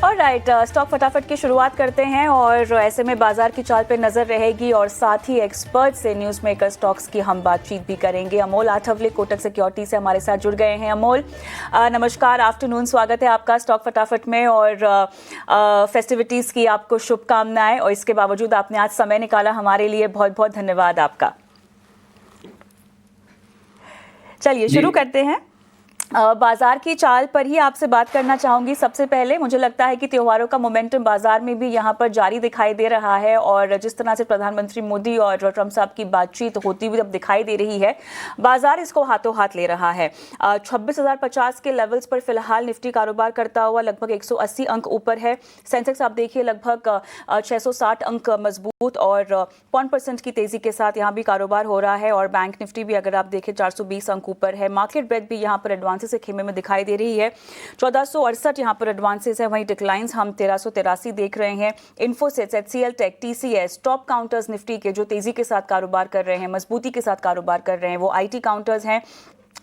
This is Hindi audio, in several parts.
ऑलराइट, स्टॉक फटाफट की शुरुआत करते हैं और ऐसे में बाजार की चाल पे नजर रहेगी और साथ ही एक्सपर्ट से न्यूज़ मेकर स्टॉक्स की हम बातचीत भी करेंगे। अमोल आठवले कोटक सिक्योरिटी से हमारे साथ जुड़ गए हैं। अमोल, नमस्कार, आफ्टरनून, स्वागत है आपका स्टॉक फटाफट में और फेस्टिविटीज़ की आपको शुभकामनाएं। और इसके बावजूद आपने आज समय निकाला हमारे लिए, बहुत बहुत धन्यवाद आपका। चलिए शुरू करते हैं। बाजार की चाल पर ही आपसे बात करना चाहूंगी। सबसे पहले मुझे लगता है कि त्योहारों का मोमेंटम बाजार में भी यहाँ पर जारी दिखाई दे रहा है और जिस तरह से प्रधानमंत्री मोदी और ट्रंप साहब की बातचीत होती हुई अब दिखाई दे रही है, बाजार इसको हाथों हाथ ले रहा है। 26,050 के लेवल्स पर फिलहाल निफ्टी कारोबार करता हुआ लगभग 180 अंक ऊपर है। सेंसेक्स आप देखिए लगभग 660 अंक मजबूत और 0.1% की तेजी के साथ यहाँ भी कारोबार हो रहा है। और बैंक निफ्टी भी अगर आप देखें 420 अंक ऊपर है। मार्केट ब्रेड भी यहाँ पर एडवांस से खेमे में दिखाई दे रही है। 1468 यहां पर एडवांसेस है, वहीं डिक्लाइंस हम 1383 देख रहे हैं। Infosys, HCL Tech, TCS, top counters Nifty के जो तेजी के साथ कारोबार कर रहे हैं, मजबूती के साथ कारोबार कर रहे हैं, वो आईटी काउंटर्स हैं।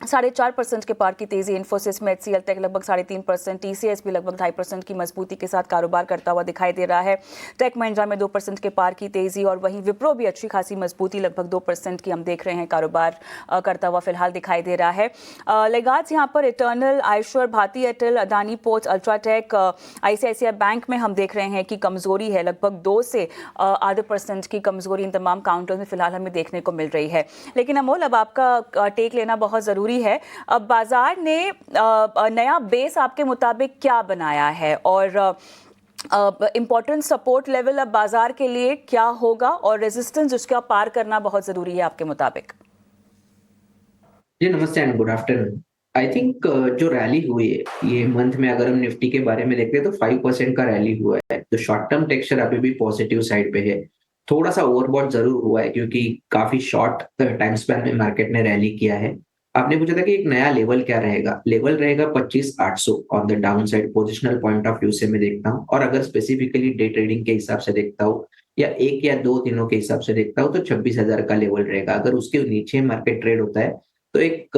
4.5% के पार की तेजी इन्फोसिस में, एचसीएल टेक लगभग 3.5%, टीसीएस भी लगभग 2.5% की मजबूती के साथ कारोबार करता हुआ दिखाई दे रहा है। टेक महिंद्रा में 2% के पार की तेजी और वहीं विप्रो भी अच्छी खासी मजबूती लगभग 2% की हम देख रहे हैं कारोबार करता हुआ फिलहाल दिखाई दे रहा है। लेगाट्स यहाँ पर Eternal, Eicher, Bharti Airtel, Adani Ports, UltraTech, ICICI bank में हम देख रहे हैं कि कमजोरी है। लगभग 2 से 0.5% की कमजोरी इन तमाम काउंटर्स में फिलहाल हमें देखने को मिल रही है। लेकिन अमोल, अब आपका टेक लेना बहुत जरूरी है। अब बाजार ने नया बेस आपके मुताबिक क्या बनाया है और इंपॉर्टेंट सपोर्ट लेवल अब बाजार के लिए क्या होगा और रेजिस्टेंस उसका पार करना बहुत जरूरी है आपके मुताबिक? जी नमस्ते and good afternoon. I think जो रैली हुई है ये मंथ में, अगर हम निफ्टी के बारे में देखते हैं तो 5% का रैली हुआ है। तो शॉर्ट टर्म टेक्सचर अभी भी पॉजिटिव साइड पे है। थोड़ा सा ओवरबॉट जरूर हुआ है क्योंकि काफी शॉर्ट टाइम स्पैन में मार्केट ने रैली किया है। आपने पूछा था कि एक नया लेवल क्या रहेगा। लेवल रहेगा 25,800 on the down side. Positional point of view से मैं देखता हूँ और अगर स्पेसिफिकली डे ट्रेडिंग के हिसाब से देखता हूँ या एक या दो दिनों के हिसाब से देखता हूँ तो 26,000 का लेवल रहेगा। अगर उसके नीचे मार्केट ट्रेड होता है तो एक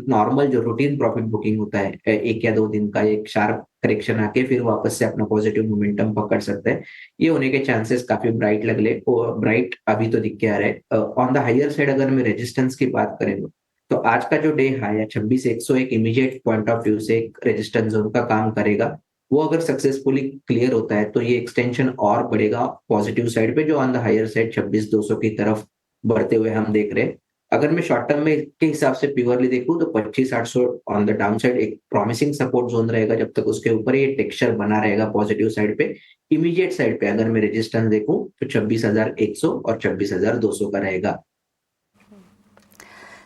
नॉर्मल जो रूटीन प्रॉफिट बुकिंग होता है, एक या दो दिन का एक शार्प करेक्शन आके फिर वापस से अपना पॉजिटिव मोमेंटम पकड़ सकता है। ये होने के चांसेस काफी ब्राइट लग ले, ब्राइट अभी तो दिख के आ रहा है। ऑन द हायर साइड अगर मैं रेजिस्टेंस की बात करें तो आज का जो डे हाई है 26,100 एक इमीडिएट पॉइंट ऑफ व्यू से एक रेजिस्टेंस जोन का काम करेगा। वो अगर सक्सेसफुली क्लियर होता है तो ये एक्सटेंशन और बढ़ेगा पॉजिटिव साइड पे, जो ऑन द हायर साइड 26,200 की तरफ बढ़ते हुए हम देख रहे हैं। अगर मैं शॉर्ट टर्म में के हिसाब से प्योरली देखूं तो 25,800 ऑन द डाउन साइड एक प्रॉमिसिंग सपोर्ट जोन रहेगा जब तक उसके ऊपर ये टेक्सचर बना रहेगा पॉजिटिव साइड पे। इमीडिएट साइड पे अगर मैं रेजिस्टेंस देखूं तो 26,100 और 26,200 का रहेगा।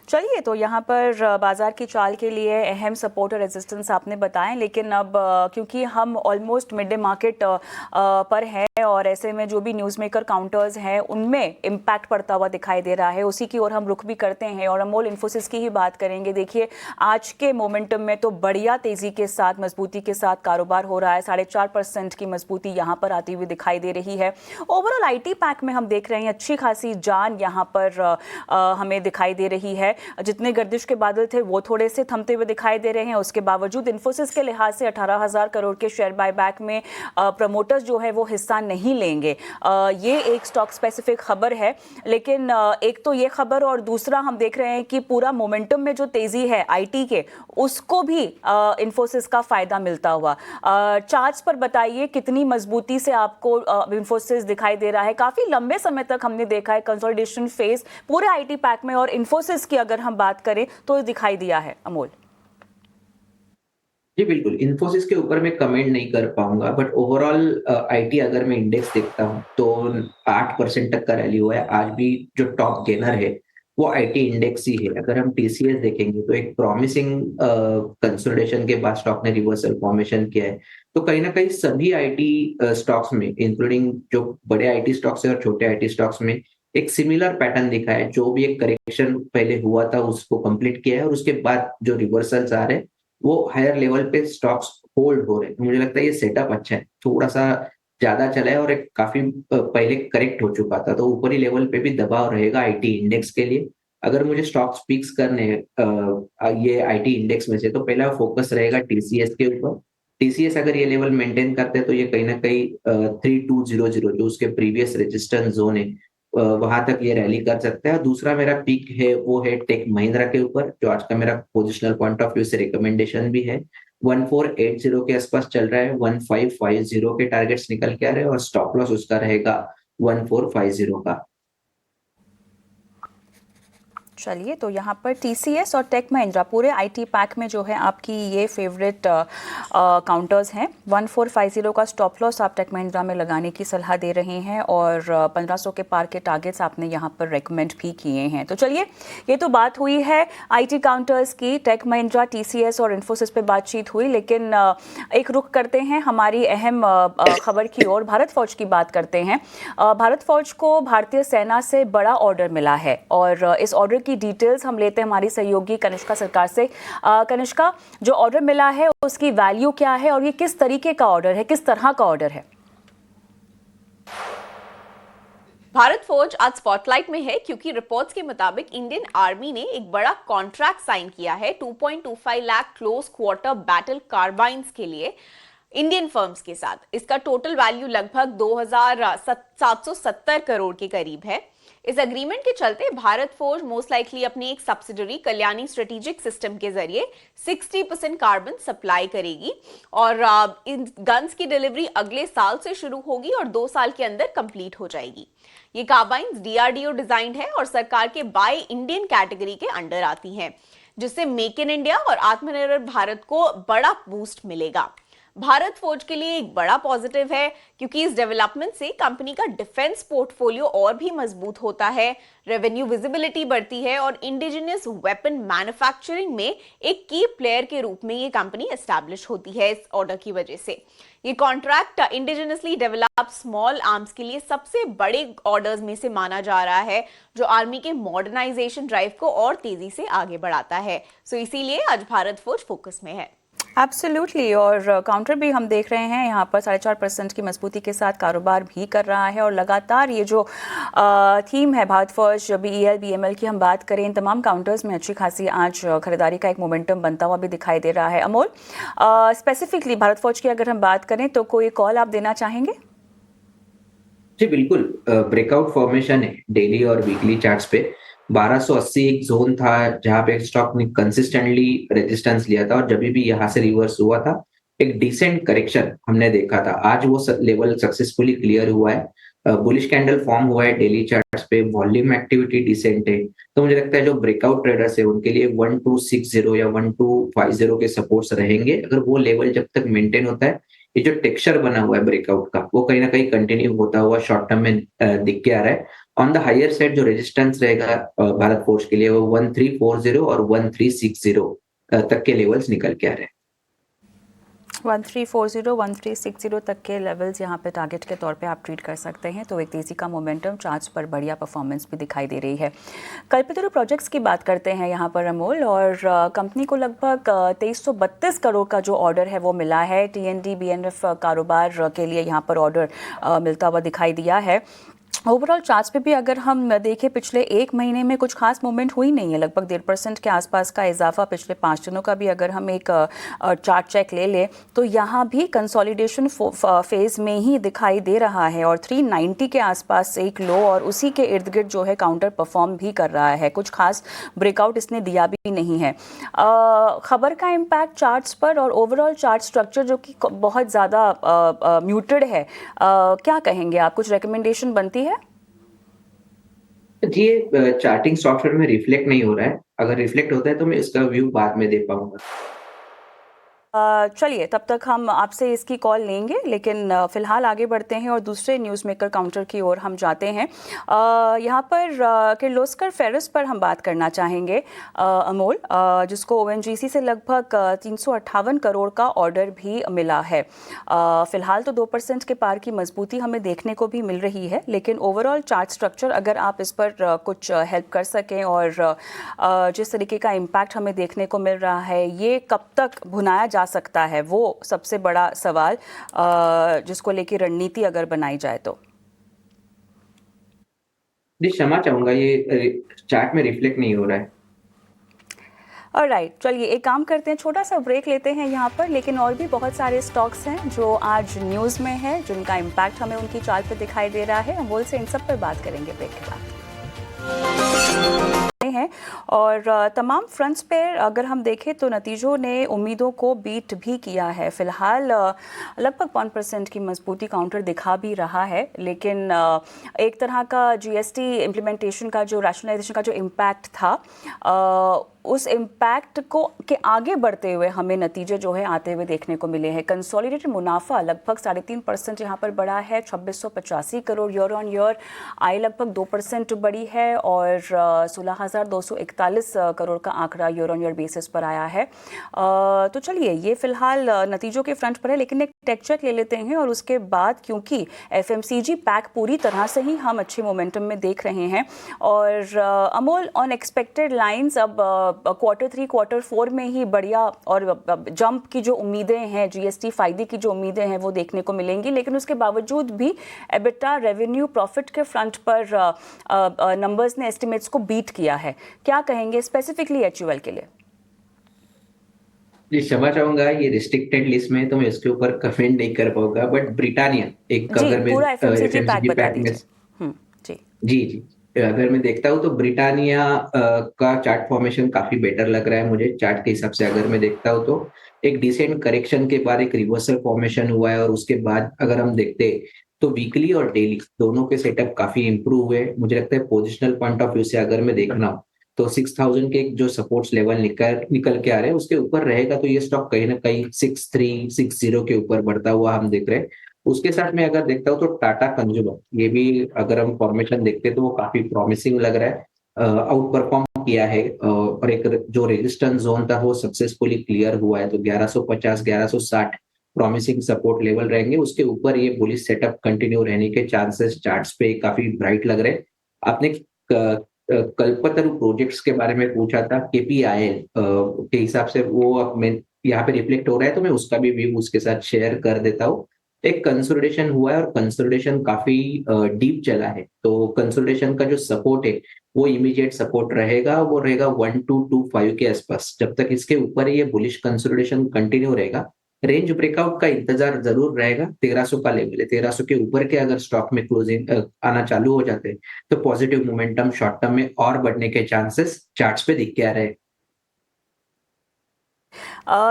चलिए, तो यहाँ पर बाजार की चाल के लिए अहम सपोर्ट और रेजिस्टेंस आपने बताएं, लेकिन अब क्योंकि हम ऑलमोस्ट मिड डे मार्केट पर हैं और ऐसे में जो भी न्यूज़ मेकर काउंटर्स हैं उनमें इम्पैक्ट पड़ता हुआ दिखाई दे रहा है, उसी की ओर हम रुख भी करते हैं और अमोल इन्फोसिस की ही बात करेंगे। देखिए, आज के मोमेंटम में तो बढ़िया तेज़ी के साथ, मजबूती के साथ कारोबार हो रहा है। 4.5% की मजबूती यहाँ पर आती हुई दिखाई दे रही है। ओवरऑल आईटी पैक में हम देख रहे हैं अच्छी खासी जान यहाँ पर हमें दिखाई दे रही है। जितने गर्दिश के बादल थे वो थोड़े से थमते हुए दिखाई दे रहे हैं। उसके बावजूद इन्फोसिस के लिहाज से 18,000 करोड़ के शेयर बायबैक में प्रमोटर्स जो है वो हिस्सा नहीं लेंगे। ये एक स्टॉक स्पेसिफिक खबर है, लेकिन एक तो ये खबर और दूसरा हम देख रहे हैं कि पूरा मोमेंटम में जो तेजी है आईटी के, उसको भी इन्फोसिस का फायदा मिलता हुआ। चार्ट्स पर बताइए कितनी मजबूती से आपको इन्फोसिस दिखाई दे रहा है। काफी लंबे समय तक हमने देखा है कंसोलिडेशन फेज पूरे आईटी पैक में, और इन्फोसिस की अगर हम बात करें तो दिखाई दिया है। अमोल जी बिल्कुल, इन्फोसिस के ऊपर मैं कमेंट नहीं कर पाऊंगा, बट ओवरऑल आईटी अगर मैं इंडेक्स देखता हूँ तो 8% तक का रैली हुआ है। आज भी जो टॉप गेनर है वो आईटी इंडेक्स ही है। अगर हम टीसीएस देखेंगे तो एक प्रॉमिसिंग कंसोलिडेशन के बाद स्टॉक ने रिवर्सल फॉर्मेशन किया है। तो कहीं ना कहीं सभी आईटी स्टॉक्स में, इंक्लूडिंग जो बड़े आईटी स्टॉक्स है और छोटे आईटी स्टॉक्स में, एक सिमिलर पैटर्न दिखा है। जो भी एक करेक्शन पहले हुआ था उसको कंप्लीट किया है और उसके बाद जो रिवर्सल्स आ रहे हैं वो हायर लेवल पे स्टॉक्स होल्ड हो रहे हैं। मुझे लगता है ये सेटअप अच्छा है। थोड़ा सा ज्यादा चला है और एक काफी पहले करेक्ट हो चुका था, तो ऊपरी लेवल पे भी दबाव रहेगा आईटी इंडेक्स के लिए। अगर मुझे स्टॉक्स पिक्स करने ये आईटी इंडेक्स में से, तो पहला फोकस रहेगा टीसीएस के ऊपर। टीसीएस अगर ये लेवल मेंटेन करते हैं तो ये कहीं ना कहीं 3200 जो उसके प्रीवियस रेजिस्टेंस जोन है वहां तक ये रैली कर सकता है। और दूसरा मेरा पिक है वो है टेक महिंद्रा के ऊपर, जो आज का मेरा पोजिशनल पॉइंट ऑफ व्यू से रिकमेंडेशन भी है। 1480 के आसपास चल रहा है, 1550 के टारगेट्स निकल के आ रहे हैं और स्टॉप लॉस उसका रहेगा 1450 का। चलिए, तो यहाँ पर टीसीएस और टेक महिंद्रा पूरे आईटी पैक में जो है आपकी ये फेवरेट काउंटर्स हैं। 1450 का स्टॉप लॉस आप टेक महिंद्रा में लगाने की सलाह दे रहे हैं और 1500 के पार के टारगेट्स आपने यहाँ पर रेकमेंड भी किए हैं। तो चलिए, ये तो बात हुई है आईटी काउंटर्स की, टेक महिंद्रा, टीसीएस और इन्फोसिस पे बातचीत हुई, लेकिन एक रुख करते हैं हमारी अहम खबर की ओर, भारत फौज की बात करते हैं। भारत फौज को भारतीय सेना से बड़ा ऑर्डर मिला है और इस ऑर्डर की डिटेल्स हम लेते हैं हमारी सहयोगी कनिष्का सरकार से। कनिष्का, जो ऑर्डर मिला है उसकी वैल्यू क्या है और ये किस तरीके का ऑर्डर है, किस तरह का ऑर्डर है? भारत फौज आज स्पॉटलाइट में है क्योंकि रिपोर्ट्स के मुताबिक इंडियन आर्मी ने एक बड़ा कॉन्ट्रैक्ट साइन किया है 2.25 लाख क्लोज क्वार्टर बैटल कार्बाइन्स के लिए इंडियन फर्म्स के साथ। इसका टोटल वैल्यू लगभग 2770 करोड़ के करीब है। इस एग्रीमेंट के चलते भारत फौज मोस्ट लाइकली अपनी एक सब्सिडरी कल्याणी स्ट्रेटेजिक सिस्टम के जरिए 60% कार्बन सप्लाई करेगी और इन गन्स की डिलीवरी अगले साल से शुरू होगी और 2 साल के अंदर कंप्लीट हो जाएगी। ये कार्बाइन्स डीआरडीओ डिजाइंड है और सरकार के बाय इंडियन कैटेगरी के अंडर आती हैं, जिससे मेक इन इंडिया और आत्मनिर्भर भारत को बड़ा बूस्ट मिलेगा। भारत फौज के लिए एक बड़ा पॉजिटिव है क्योंकि इस डेवलपमेंट से कंपनी का डिफेंस पोर्टफोलियो और भी मजबूत होता है, रेवेन्यू विजिबिलिटी बढ़ती है और इंडिजिनियस वेपन मैन्युफैक्चरिंग में एक की प्लेयर के रूप में ये कंपनी एस्टैब्लिश होती है इस ऑर्डर की वजह से। ये contract indigenously develop small arms के लिए सबसे बड़े ऑर्डर्स में से माना जा रहा है, जो आर्मी के मॉडर्नाइजेशन ड्राइव को और तेजी से आगे बढ़ाता है। सो इसीलिए आज भारत फौज फोकस में है। एब्सोल्युटली, और काउंटर भी हम देख रहे हैं यहाँ पर 4.5% की मजबूती के साथ कारोबार भी कर रहा है और लगातार ये जो थीम है भारत फौज बीईएल बीएमएल की हम बात करें, इन तमाम काउंटर्स में अच्छी खासी आज खरीदारी का एक मोमेंटम बनता हुआ भी दिखाई दे रहा है। अमोल, स्पेसिफिकली भारत फौज की अगर हम बात करें तो कोई कॉल आप देना चाहेंगे? जी बिल्कुल, ब्रेकआउट फॉर्मेशन है डेली और वीकली चार्ट्स पे। 1280 एक जोन था जहां पे स्टॉक ने कंसिस्टेंटली रेजिस्टेंस लिया था और जब भी यहाँ से रिवर्स हुआ था एक डिसेंट करेक्शन हमने देखा था। आज वो लेवल सक्सेसफुली क्लियर हुआ है, बुलिश कैंडल फॉर्म हुआ है डेली चार्ट्स पे, वॉल्यूम एक्टिविटी डिसेंट है। तो मुझे लगता है जो ब्रेकआउट ट्रेडर्स है उनके लिए 1260 या 1250 के सपोर्ट्स रहेंगे। अगर वो लेवल जब तक मेंटेन होता है, ये जो टेक्सचर बना हुआ है ब्रेकआउट का वो कहीं ना कहीं कंटिन्यू होता हुआ शॉर्ट टर्म में दिख के आ रहा है। ऑन द हायर साइड जो रेजिस्टेंस रहेगा भारत फोर्स के लिए वो 1340 और 1360 तक के लेवल्स निकल के आ रहे हैं। 1340 1360 तक के लेवल्स यहाँ पे टारगेट के तौर पे आप ट्रीट कर सकते हैं। तो एक तेज़ी का मोमेंटम, चार्ट्स पर बढ़िया परफॉर्मेंस भी दिखाई दे रही है। कल्पतरु प्रोजेक्ट्स की बात करते हैं यहाँ पर अमोल, और कंपनी को लगभग 2332 करोड़ का जो ऑर्डर है वो मिला है। टीएनडी बीएनएफ कारोबार के लिए यहाँ पर ऑर्डर मिलता हुआ दिखाई दिया है। ओवरऑल चार्ट्स पे भी अगर हम देखें पिछले एक महीने में कुछ खास मूवमेंट हुई नहीं है, लगभग 1.5% के आसपास का इजाफा पिछले 5 दिनों का भी अगर हम एक चार्ट चेक ले लें तो यहाँ भी कंसोलिडेशन फेज में ही दिखाई दे रहा है और 390 के आसपास एक लो और उसी के इर्द गिर्द जो है काउंटर परफॉर्म भी कर रहा है। कुछ खास ब्रेकआउट इसने दिया भी नहीं है। खबर का इम्पैक्ट चार्ट्स पर और ओवरऑल चार्ट स्ट्रक्चर जो कि बहुत ज़्यादा म्यूटेड है, क्या कहेंगे आप? कुछ रिकमेंडेशन बनती है? जी, ये चार्टिंग सॉफ्टवेयर में रिफ्लेक्ट नहीं हो रहा है। अगर रिफ्लेक्ट होता है तो मैं इसका व्यू बाद में दे पाऊंगा। चलिए, तब तक हम आपसे इसकी कॉल लेंगे, लेकिन फिलहाल आगे बढ़ते हैं और दूसरे न्यूज़ मेकर काउंटर की ओर हम जाते हैं। यहाँ पर किर्लोस्कर फेरस पर हम बात करना चाहेंगे अमोल, जिसको ओएनजीसी से लगभग 358 करोड़ का ऑर्डर भी मिला है। फिलहाल तो 2% के पार की मजबूती हमें देखने को भी मिल रही है, लेकिन ओवरऑल चार्ट स्ट्रक्चर अगर आप इस पर कुछ हेल्प कर सकें और जिस तरीके का इम्पैक्ट हमें देखने को मिल रहा है ये कब तक भुनाया जा सकता है, वो सबसे बड़ा सवाल जिसको लेकर रणनीति अगर बनाई जाए तो। जी क्षमा चाहूंगा, ये चार्ट में रिफ्लेक्ट नहीं हो रहा है। ऑलराइट, चलिए एक काम करते हैं, छोटा सा ब्रेक लेते हैं यहाँ पर, लेकिन और भी बहुत सारे स्टॉक्स हैं जो आज न्यूज़ में है, जिनका इम्पैक्ट हमें उनकी चाल पर दिखाई दे रहा है। अमोल से इन सब पर बात करेंगे ब्रेक के बाद हैं। और तमाम फ्रंट्स पे अगर हम देखें तो नतीजों ने उम्मीदों को बीट भी किया है। फिलहाल लगभग 1% की मजबूती काउंटर दिखा भी रहा है, लेकिन एक तरह का जीएसटी इम्प्लीमेंटेशन का जो रैशनलाइजेशन का जो इम्पैक्ट था, उस इम्पैक्ट को के आगे बढ़ते हुए हमें नतीजे जो है आते हुए देखने को मिले हैं। कंसोलिडेटेड मुनाफा लगभग 3.5% यहाँ पर बढ़ा है, 2685 करोड़ ईयर ऑन ईयर। आय लगभग 2% बढ़ी है और 16,241 करोड़ का आंकड़ा ईयर ऑन ईयर बेसिस पर आया है। तो चलिए ये फिलहाल नतीजों के फ्रंट पर है, लेकिन एक टेक चेक ले लेते हैं और उसके बाद, क्योंकि एफएमसीजी पैक पूरी तरह से ही हम अच्छे मोमेंटम में देख रहे हैं। और अमोल, ऑन एक्सपेक्टेड लाइंस अब Q3 Q4 में ही बढ़िया और जंप की जो उम्मीदें हैं, जीएसटी फायदे की जो उम्मीदें हैं वो देखने को मिलेंगी, लेकिन उसके बावजूद भी एबिटा, रेवेन्यू, प्रॉफिट के फ्रंट पर नंबर्स ने एस्टिमेट्स को बीट किया है। क्या कहेंगे स्पेसिफिकली एचयूएल के लिए? जी, क्षमा चाहूंगा, ये रिस्ट्रिक्टेड लिस्ट में तो मैं इसके ऊपर कमेंट नहीं कर पाऊंगा, बट ब्रिटानिया एक जी, अगर मैं पूरा एफएमसीजी पैक FMCG बता पैक में दीजिए। जी जी जी अगर मैं देखता हूँ तो ब्रिटानिया का चार्ट फॉर्मेशन काफी बेटर लग रहा है मुझे। चार्ट के हिसाब से अगर मैं देखता हूँ तो एक डिसेंट करेक्शन के बाद एक रिवर्सल फॉर्मेशन हुआ है, और उसके बाद अगर हम देखते तो वीकली और डेली दोनों के सेटअप काफी इंप्रूव हुए। मुझे लगता है पोजिशनल पॉइंट ऑफ व्यू से अगर मैं देखना हूँ तो 6000 के जो सपोर्ट्स लेवल निकल के आ रहे हैं उसके ऊपर रहेगा तो ये स्टॉक कहीं ना कहीं 6360 के ऊपर बढ़ता हुआ हम देख रहे हैं। उसके साथ में अगर देखता हूँ तो टाटा कंज्यूमर, ये भी अगर हम फॉर्मेशन देखते हैं तो वो काफी प्रॉमिसिंग लग रहा है। आउट परफॉर्म किया है और एक जो रेजिस्टेंस जोन था वो सक्सेसफुली क्लियर हुआ है, तो 1150 1160 प्रॉमिसिंग सपोर्ट लेवल रहेंगे। उसके ऊपर ये बुलिश सेटअप कंटिन्यू रहने के चांसेस चार्ट्स पे काफी ब्राइट लग रहे हैं। आपने कल्पतरु प्रोजेक्ट्स के बारे में पूछा था, केपीआईएल के हिसाब से वो अब मैं यहाँ पे रिफ्लेक्ट हो रहा है, तो मैं उसका भी व्यू उसके साथ शेयर कर देता हूँ। एक कंसोलिडेशन हुआ है और कंसोलिडेशन काफी डीप चला है, तो कंसोलिडेशन का जो सपोर्ट है वो इमीडिएट सपोर्ट रहेगा, वो रहेगा 1225 के आसपास। जब तक इसके ऊपर ये बुलिश कंसोलिडेशन कंटिन्यू रहेगा, रेंज ब्रेकआउट का इंतजार जरूर रहेगा। 1300 का लेवल है, 1300 के ऊपर के अगर स्टॉक में क्लोजिंग आना चालू हो जाते हैं तो पॉजिटिव मोमेंटम शॉर्ट टर्म में और बढ़ने के चांसेस चार्ट्स पे दिख के आ रहे हैं।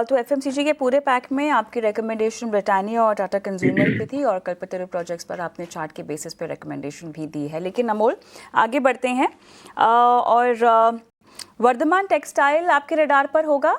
तो एफएमसीजी के पूरे पैक में आपकी रिकमेंडेशन ब्रिटानिया और टाटा कंज्यूमर पे थी, और कल्पतरु प्रोजेक्ट्स पर आपने चार्ट के बेसिस पे रिकमेंडेशन भी दी है। लेकिन अमोल, आगे बढ़ते हैं और वर्धमान टेक्सटाइल आपके रडार पर होगा?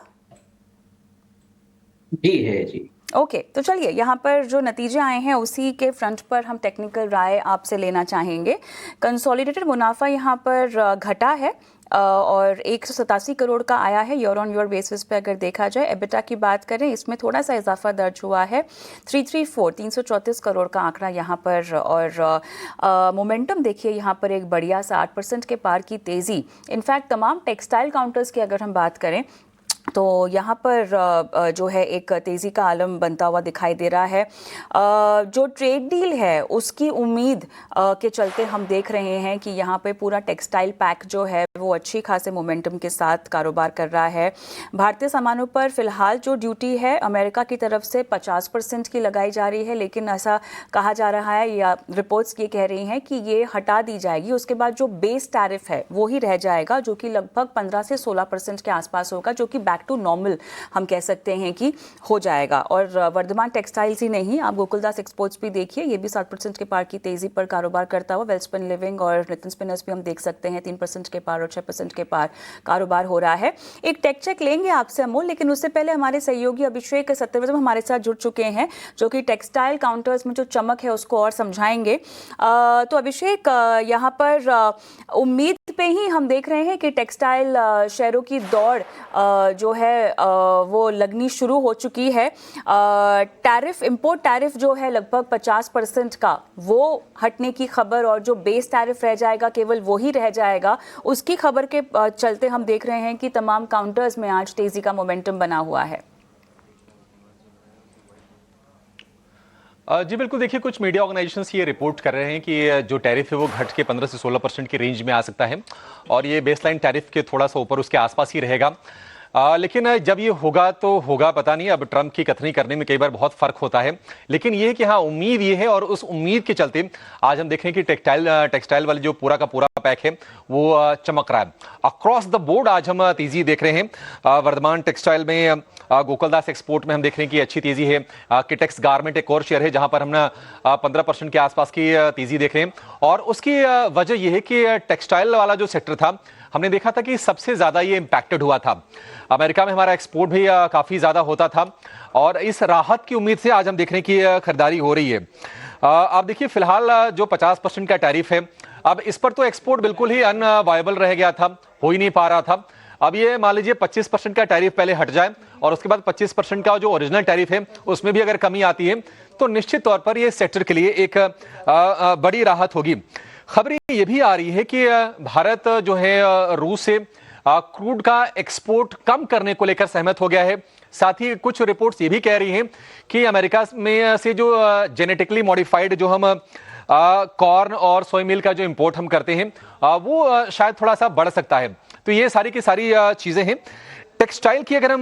जी है जी। ओके, तो चलिए यहाँ पर जो नतीजे आए हैं उसी के फ्रंट पर हम टेक्निकल राय आपसे लेना चाहेंगे। कंसोलिडेटेड मुनाफा यहाँ पर घटा है और 187 करोड़ का आया है ईयर ऑन ईयर बेसिस पे। अगर देखा जाए एबिटा की बात करें, इसमें थोड़ा सा इजाफा दर्ज हुआ है, 334 करोड़ का आंकड़ा यहाँ पर। और मोमेंटम देखिए यहाँ पर एक बढ़िया सा 8% के पार की तेज़ी। इनफैक्ट तमाम टेक्सटाइल काउंटर्स की अगर हम बात करें तो यहाँ पर जो है एक तेज़ी का आलम बनता हुआ दिखाई दे रहा है। जो ट्रेड डील है उसकी उम्मीद के चलते हम देख रहे हैं कि यहाँ पे पूरा टेक्सटाइल पैक जो है वो अच्छी खासे मोमेंटम के साथ कारोबार कर रहा है। भारतीय सामानों पर फिलहाल जो ड्यूटी है अमेरिका की तरफ से 50% की लगाई जा रही है, लेकिन ऐसा कहा जा रहा है या रिपोर्ट्स ये कह रही हैं कि ये हटा दी जाएगी। उसके बाद जो बेस टैरिफ है वो ही रह जाएगा, जो कि लगभग 15 से 16% के आसपास होगा, जो कि बैक टू नॉर्मल हम कह सकते हैं कि हो जाएगा। और वर्धमान टेक्सटाइल्स ही नहीं, आप गोकुलदास एक्सपोर्ट्स भी देखिए, ये भी 7% के पार की तेजी पर कारोबार करता हुआ। वेलस्पन लिविंग और नितिन स्पिनर्स भी हम देख सकते हैं 3% के पार और 6% के पार कारोबार हो रहा है। एक टेक चेक लेंगे आपसे अमोल, लेकिन उससे पहले हमारे सहयोगी अभिषेक सत्यव्रतम हमारे साथ जुड़ चुके हैं, जो कि टेक्सटाइल काउंटर्स में जो चमक है उसको और समझाएंगे। तो अभिषेक, यहाँ पर उम्मीद पे ही हम देख रहे हैं कि टेक्सटाइल शेयरों की दौड़ जो है वो लगनी शुरू हो चुकी है। टैरिफ, इंपोर्ट टैरिफ जो है लगभग 50% का, वो हटने की खबर, और जो बेस टैरिफ रह जाएगा केवल वो ही रह जाएगा, उसकी खबर के चलते हम देख रहे हैं कि तमाम काउंटर्स में आज तेजी का मोमेंटम बना हुआ है। जी बिल्कुल, देखिए कुछ मीडिया ऑर्गेनाइजेशंस ये रिपोर्ट कर रहे हैं कि जो टैरिफ है वो घट के 15 से 16% की रेंज में आ सकता है, और ये बेसलाइन टैरिफ के थोड़ा सा ऊपर उसके आसपास ही रहेगा। लेकिन जब ये होगा तो होगा पता नहीं। अब ट्रंप की कथनी करने में कई बार बहुत फर्क होता है, लेकिन ये है कि हाँ, उम्मीद ये है, और उस उम्मीद के चलते आज हम देख रहे हैं कि टेक्सटाइल वाले जो पूरा का पूरा पैक है वो चमक रहा है। अक्रॉस द बोर्ड आज हम तेजी देख रहे हैं। वर्धमान टेक्सटाइल में, गोकुलदास एक्सपोर्ट में हम देख रहे हैं कि अच्छी तेजी है। किटेक्स गारमेंट एक और शेयर है जहां पर हमने 15% के आसपास की तेजी देख रहे हैं, और उसकी वजह यह है कि टेक्सटाइल वाला जो सेक्टर था हमने देखा था कि सबसे ज्यादा ये इंपैक्टेड हुआ था। अमेरिका में हमारा एक्सपोर्ट भी काफी ज्यादा होता था, और इस राहत की उम्मीद से आज हम देख रहे हैं कि खरीदारी हो रही है। आप देखिए फिलहाल जो 50% का टैरिफ है, अब इस पर तो एक्सपोर्ट बिल्कुल ही अनवायबल रह गया था, हो ही नहीं पा रहा था। अब ये मान लीजिए 25% का टैरिफ पहले हट जाए, और उसके बाद 25% का जो ओरिजिनल टैरिफ है उसमें भी अगर कमी आती है तो निश्चित तौर पर ये सेक्टर के लिए एक बड़ी राहत होगी। खबरें ये भी आ रही है कि भारत जो है रूस से क्रूड का एक्सपोर्ट कम करने को लेकर सहमत हो गया है। साथ ही कुछ रिपोर्ट्स ये भी कह रही हैं कि अमेरिका में से जो जेनेटिकली मॉडिफाइड जो हम कॉर्न और सोया मिल का जो इंपोर्ट हम करते हैं वो शायद थोड़ा सा बढ़ सकता है। तो ये सारी की सारी चीजें हैं। टेक्सटाइल की अगर हम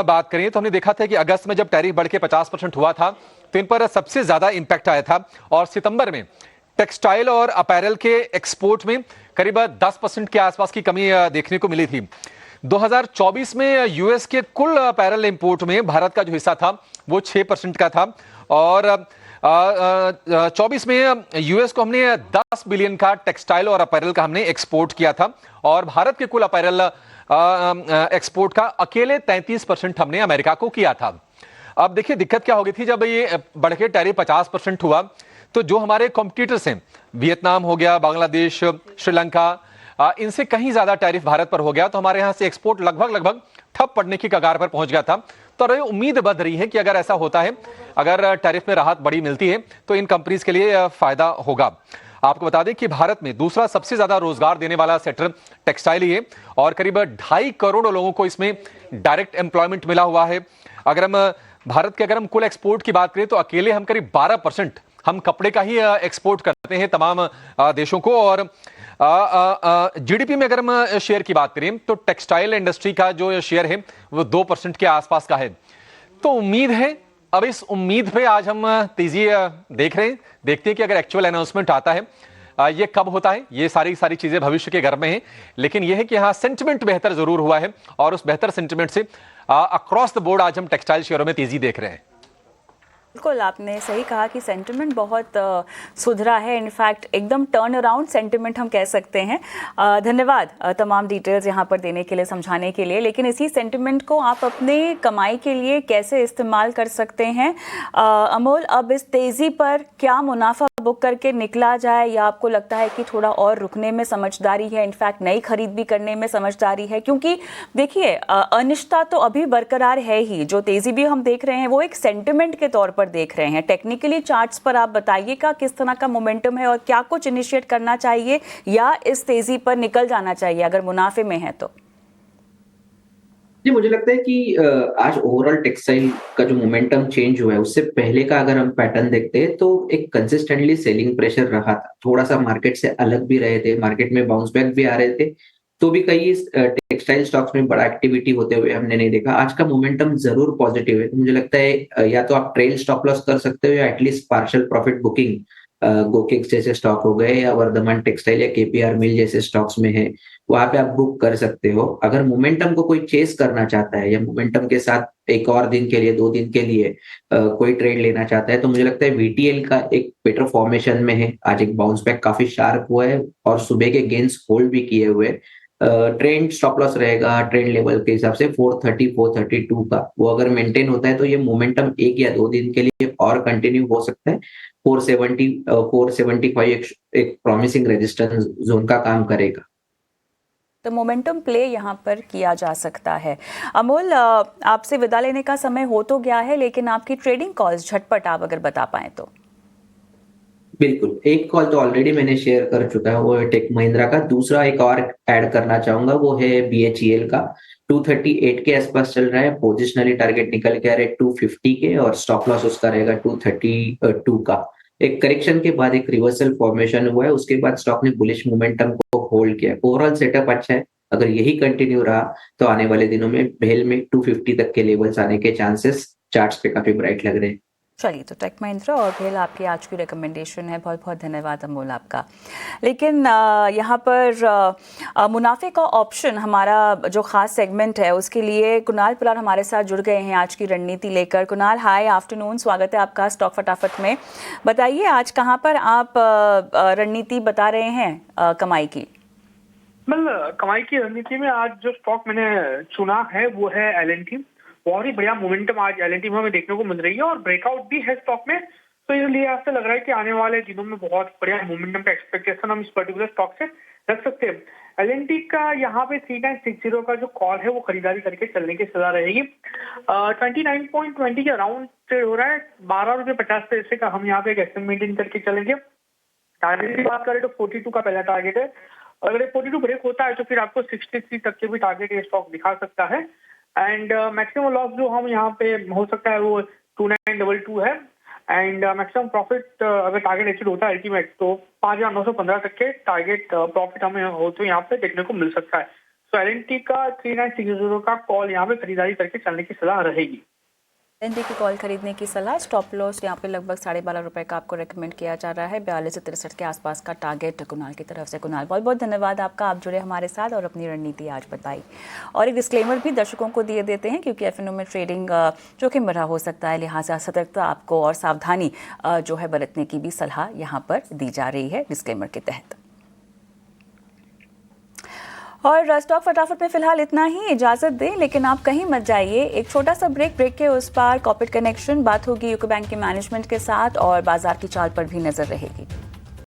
बात करें तो हमने देखा था कि अगस्त में जब टैरिफ बढ़ के 50% हुआ था तो इन पर सबसे ज्यादा इंपैक्ट आया था, और सितंबर में टेक्सटाइल और अपैरल के एक्सपोर्ट में करीब 10% के आसपास की कमी देखने को मिली थी। 2024 में यूएस के कुल अपैरल इंपोर्ट में भारत का जो हिस्सा था वो 6% का था, और 24 में यूएस को हमने 10 बिलियन का टेक्सटाइल और अपैरल का हमने एक्सपोर्ट किया था, और भारत के कुल अपैरल एक्सपोर्ट का अकेले 33% हमने अमेरिका को किया था। अब देखिए दिक्कत क्या हो गई थी, जब ये बढ़ के टैरिफ 50% हुआ तो जो हमारे कॉम्पिटिटर्स हैं, वियतनाम हो गया, बांग्लादेश, श्रीलंका, इनसे कहीं ज्यादा टैरिफ भारत पर हो गया, तो हमारे यहां से एक्सपोर्ट लगभग ठप पड़ने की कगार पर पहुंच गया था। तो ये उम्मीद बध रही है कि अगर ऐसा होता है, अगर टैरिफ में राहत बड़ी मिलती है तो इन कंपनीज के लिए फायदा होगा। आपको बता दें कि भारत में दूसरा सबसे ज्यादा रोजगार देने वाला सेक्टर टेक्सटाइल ही है, और करीब 2.5 करोड़ लोगों को इसमें डायरेक्ट एम्प्लॉयमेंट मिला हुआ है। अगर हम भारत के कुल एक्सपोर्ट की बात करें तो अकेले हम करीब 12% हम कपड़े का ही एक्सपोर्ट करते हैं तमाम देशों को, और जीडीपी में अगर हम शेयर की बात करें तो टेक्सटाइल इंडस्ट्री का जो शेयर है वो 2% के आसपास का है। तो उम्मीद है, अब इस उम्मीद पे आज हम तेजी देख रहे हैं, देखते हैं कि अगर एक्चुअल अनाउंसमेंट आता है, ये कब होता है, ये सारी चीजें भविष्य के घर में हैं। लेकिन यह है कि हाँ, सेंटिमेंट बेहतर जरूर हुआ है, और उस बेहतर सेंटिमेंट से अक्रॉस द बोर्ड आज हम टेक्सटाइल शेयरों में तेजी देख रहे हैं। बिल्कुल, आपने सही कहा कि सेंटिमेंट बहुत सुधरा है, इनफैक्ट एकदम टर्न अराउंड सेंटिमेंट हम कह सकते हैं। धन्यवाद तमाम डिटेल्स यहाँ पर देने के लिए, समझाने के लिए। लेकिन इसी सेंटिमेंट को आप अपने कमाई के लिए कैसे इस्तेमाल कर सकते हैं? अमोल, अब इस तेज़ी पर क्या मुनाफा बुक करके निकला जाए, या आपको लगता है कि थोड़ा और रुकने में समझदारी है, इनफैक्ट नई खरीद भी करने में समझदारी है? क्योंकि देखिए अनिश्चितता तो अभी बरकरार है ही, जो तेज़ी भी हम देख रहे हैं वो एक सेंटिमेंट के तौर पर देख रहे हैं। टेक्निकली चार्ट्स पर आप बताइएगा किस तरह का मोमेंटम है, और क्या कुछ इनिशिएट करना चाहिए या इस तेज़ी पर निकल जाना चाहिए अगर मुनाफे में है तो? जी, मुझे लगता है कि आज ओवरऑल टेक्सटाइल का जो मोमेंटम चेंज हुआ है उससे पहले का अगर हम पैटर्न देखते हैं तो एक कंसिस्टेंटली सेलिंग प्रेशर रहा था। थोड़ा सा मार्केट से अलग भी रहे थे, मार्केट में बाउंस बैक भी आ रहे थे, तो भी कई टेक्सटाइल स्टॉक्स में बड़ा एक्टिविटी होते हुए हमने नहीं देखा। आज का मोमेंटम जरूर पॉजिटिव है, तो मुझे लगता है या तो आप ट्रेल स्टॉप लॉस कर सकते हो, या at least partial profit booking Gokex जैसे स्टॉक हो गए, या वर्धमान टेक्सटाइल या केपीआर मिल जैसे स्टॉक्स में है, वहां पे आप बुक कर सकते हो। अगर मोमेंटम को कोई चेस करना चाहता है, या मोमेंटम के साथ एक और दिन के लिए, 2 दिन के लिए कोई ट्रेड लेना चाहता है, तो मुझे लगता है वीटीएल का एक बेटर फॉर्मेशन में है। आज एक बाउंस बैक काफी शार्प हुआ है, और सुबह के गेंस होल्ड भी किए हुए। ट्रेंड स्टॉप लॉस रहेगा ट्रेंड लेवल के हिसाब से 430 432 का, वो अगर मेंटेन होता है तो ये मोमेंटम 1 या 2 दिन के लिए और कंटिन्यू हो सकता है। 470 475 एक प्रॉमिसिंग रेजिस्टेंस जोन का काम करेगा। तो मोमेंटम प्ले यहाँ पर किया जा सकता है। अमोल, आपसे विदा लेने का समय हो तो गया है, लेकिन आपकी ट्रेडिंग कॉल्स झटपट आप अगर बता पाएं तो। बिल्कुल, एक कॉल तो ऑलरेडी मैंने शेयर कर चुका है, वो है टेक महिंद्रा का। दूसरा एक और ऐड करना चाहूंगा, वो है बीएचईएल का। 238 के आसपास चल रहा है, पोजिशनली टारगेट निकल के आ रहे 250 के, और स्टॉप लॉस उसका रहेगा 232 का। एक करेक्शन के बाद एक रिवर्सल फॉर्मेशन हुआ है, उसके बाद स्टॉक ने बुलिश मोमेंटम को होल्ड किया। ओवरऑल सेटअप अच्छा है, अगर यही कंटिन्यू रहा तो आने वाले दिनों में भेल में 250 तक के लेवल्स आने के चांसेस चार्ट्स पे काफी ब्राइट लग रहे हैं। चलिए, तो टेक महिंद्रा और भेल आपकी आज की रिकमेंडेशन है। बहुत बहुत धन्यवाद अमोल आपका। लेकिन यहाँ पर मुनाफे का ऑप्शन हमारा जो खास सेगमेंट है उसके लिए कुणाल परार हमारे साथ जुड़ गए हैं आज की रणनीति लेकर। कुणाल, हाय आफ्टरनून, स्वागत है आपका स्टॉक फटाफट में। बताइए आज कहाँ पर आप रणनीति बता रहे हैं कमाई की? कमाई की रणनीति में आज जो स्टॉक मैंने चुना है वो है L&T। बहुत ही बढ़िया मोमेंटम आज L&T में हमें देखने को मिल रही है और ब्रेकआउट भी है स्टॉक में, तो इसलिए आपसे लग रहा है कि आने वाले दिनों में बहुत बढ़िया मोमेंटम का एक्सपेक्टेशन हम इस पर्टिकुलर स्टॉक से रख सकते हैं। L&T का यहाँ पे 3960 का जो कॉल है वो खरीदारी करके चलने की सलाह रहेगी। 29.20 के अराउंड ट्रेड हो रहा है, 12.50 का हम यहाँ पे एक एस्टिमेट मेंटेन करके चलेंगे। टारगेट की बात करें तो 42 का पहला टारगेट है, अगर 42 ब्रेक होता है तो फिर आपको 63 तक के भी टारगेट ये स्टॉक दिखा सकता है। एंड मैक्सिमम लॉस जो हम यहाँ पे हो सकता है वो 2922 है। एंड मैक्सिमम प्रॉफिट अगर टारगेट अचीव होता है अल्टीमेट तो 5915 तक के टारगेट प्रॉफिट हमें होते यहाँ पे देखने को मिल सकता है। तो L&T का 3960 का कॉल यहाँ पे खरीदारी करके चलने की सलाह रहेगी। L&T की कॉल खरीदने की सलाह। स्टॉप लॉस यहाँ पे लगभग 12.5 रुपए का आपको रेकमेंड किया जा रहा है। 42 से 63 के आसपास का टारगेट कुणाल की तरफ से। कुणाल, बहुत बहुत धन्यवाद आपका, आप जुड़े हमारे साथ और अपनी रणनीति आज बताई। और एक डिस्क्लेमर भी दर्शकों को दिए देते हैं क्योंकि F&O में ट्रेडिंग जोखिम भरा हो सकता है, लिहाजा सतर्कता आपको और सावधानी जो है बरतने की भी सलाह यहाँ पर दी जा रही है डिस्क्लेमर के तहत। और स्टॉक फटाफट में फिलहाल इतना ही, इजाजत दें लेकिन आप कहीं मत जाइए। एक छोटा सा ब्रेक के उस पार कॉर्पोरेट कनेक्शन बात होगी यूको बैंक के मैनेजमेंट के साथ और बाजार की चाल पर भी नजर रहेगी।